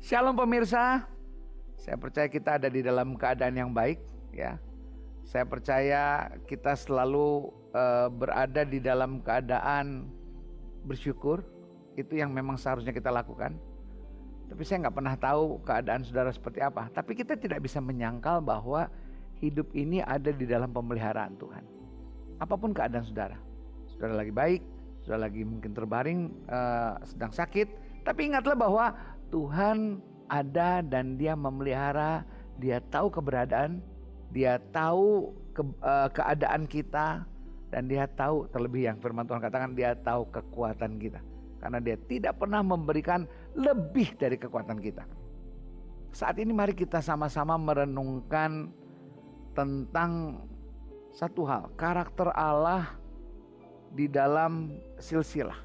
Shalom pemirsa, saya percaya kita ada di dalam keadaan yang baik ya. Saya percaya kita selalu berada di dalam keadaan bersyukur. Itu yang memang seharusnya kita lakukan. Tapi saya nggak pernah tahu keadaan saudara seperti apa. Tapi kita tidak bisa menyangkal bahwa hidup ini ada di dalam pemeliharaan Tuhan. Apapun keadaan saudara, saudara lagi baik, saudara lagi mungkin terbaring, sedang sakit, tapi ingatlah bahwa Tuhan ada dan Dia memelihara, Dia tahu keberadaan, Dia tahu keadaan kita, dan Dia tahu, terlebih yang firman Tuhan katakan, Dia tahu kekuatan kita. Karena Dia tidak pernah memberikan lebih dari kekuatan kita. Saat ini mari kita sama-sama merenungkan tentang satu hal, karakter Allah di dalam silsilah.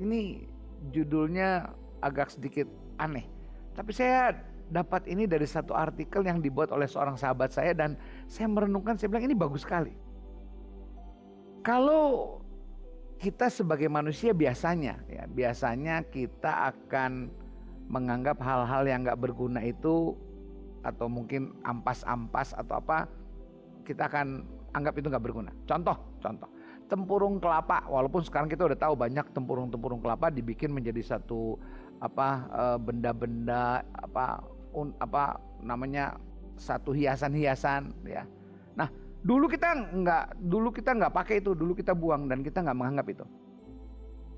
Ini judulnya agak sedikit aneh, tapi saya dapat ini dari satu artikel yang dibuat oleh seorang sahabat saya, dan saya merenungkan, saya bilang ini bagus sekali. Kalau kita sebagai manusia biasanya kita akan menganggap hal-hal yang gak berguna itu, atau mungkin ampas-ampas atau apa, kita akan anggap itu gak berguna. Contoh tempurung kelapa, walaupun sekarang kita udah tahu banyak tempurung kelapa dibikin menjadi satu benda-benda satu hiasan-hiasan ya. Nah, dulu kita nggak pakai itu, dulu kita buang dan kita nggak menganggap itu.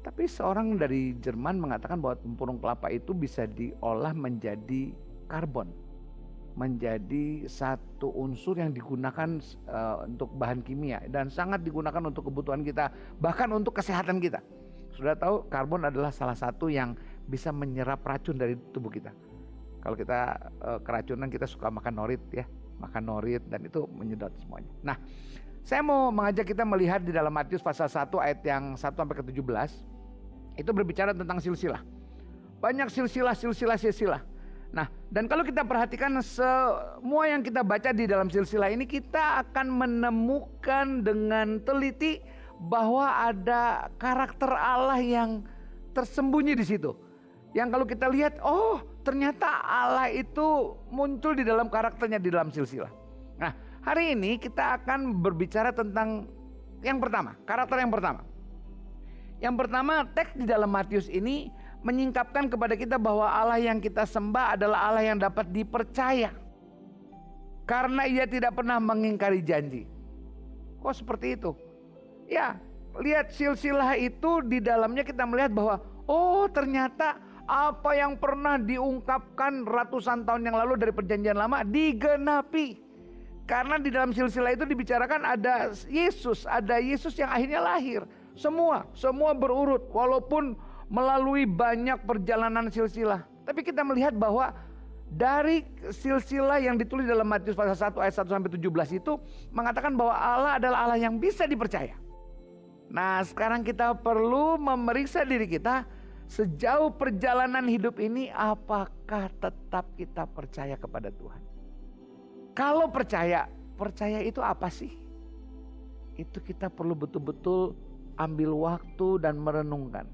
Tapi seorang dari Jerman mengatakan bahwa tempurung kelapa itu bisa diolah menjadi karbon, menjadi satu unsur yang digunakan untuk bahan kimia dan sangat digunakan untuk kebutuhan kita, bahkan untuk kesehatan kita. Sudah tahu karbon adalah salah satu yang bisa menyerap racun dari tubuh kita. Kalau kita keracunan, kita suka makan norit ya, makan norit dan itu menyedot semuanya. Nah, saya mau mengajak kita melihat di dalam Matius pasal 1 ayat yang 1 sampai ke 17. Itu berbicara tentang silsilah. Banyak silsilah. Nah, dan kalau kita perhatikan semua yang kita baca di dalam silsilah ini, kita akan menemukan dengan teliti bahwa ada karakter Allah yang tersembunyi di situ. Yang kalau kita lihat, oh ternyata Allah itu muncul di dalam karakternya di dalam silsilah. Nah, hari ini kita akan berbicara tentang yang pertama, karakter yang pertama. Yang pertama, teks di dalam Matius ini menyingkapkan kepada kita bahwa Allah yang kita sembah adalah Allah yang dapat dipercaya, karena Ia tidak pernah mengingkari janji. Kok seperti itu? Ya, lihat silsilah itu, di dalamnya kita melihat bahwa oh ternyata apa yang pernah diungkapkan ratusan tahun yang lalu dari perjanjian lama digenapi. Karena di dalam silsilah itu dibicarakan ada Yesus yang akhirnya lahir. Semua berurut walaupun melalui banyak perjalanan silsilah. Tapi kita melihat bahwa dari silsilah yang ditulis dalam Matius pasal 1 ayat 1 sampai 17 itu mengatakan bahwa Allah adalah Allah yang bisa dipercaya. Nah, sekarang kita perlu memeriksa diri kita, sejauh perjalanan hidup ini apakah tetap kita percaya kepada Tuhan? Kalau percaya itu apa sih? Itu kita perlu betul-betul ambil waktu dan merenungkan.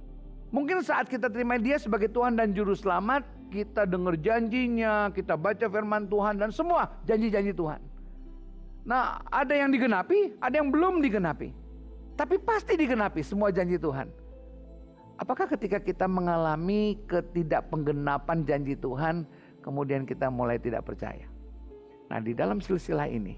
Mungkin saat kita terima Dia sebagai Tuhan dan Juru Selamat, kita dengar janjinya, kita baca firman Tuhan dan semua janji-janji Tuhan. Nah, ada yang digenapi, ada yang belum digenapi. Tapi pasti digenapi semua janji Tuhan. Apakah ketika kita mengalami ketidakpenggenapan janji Tuhan, kemudian kita mulai tidak percaya? Nah, di dalam silsilah ini,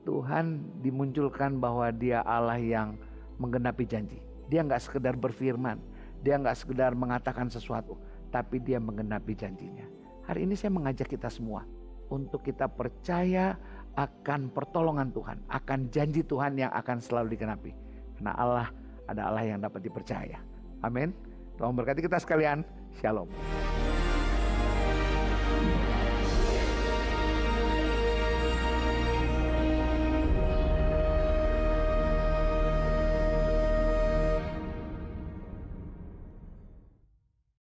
Tuhan dimunculkan bahwa Dia Allah yang menggenapi janji. Dia nggak sekedar berfirman, Dia nggak sekedar mengatakan sesuatu, tapi Dia menggenapi janjinya. Hari ini saya mengajak kita semua untuk kita percaya akan pertolongan Tuhan, akan janji Tuhan yang akan selalu digenapi. Karena Allah ada Allah yang dapat dipercaya. Amin. Tuhan berkati kita sekalian. Shalom.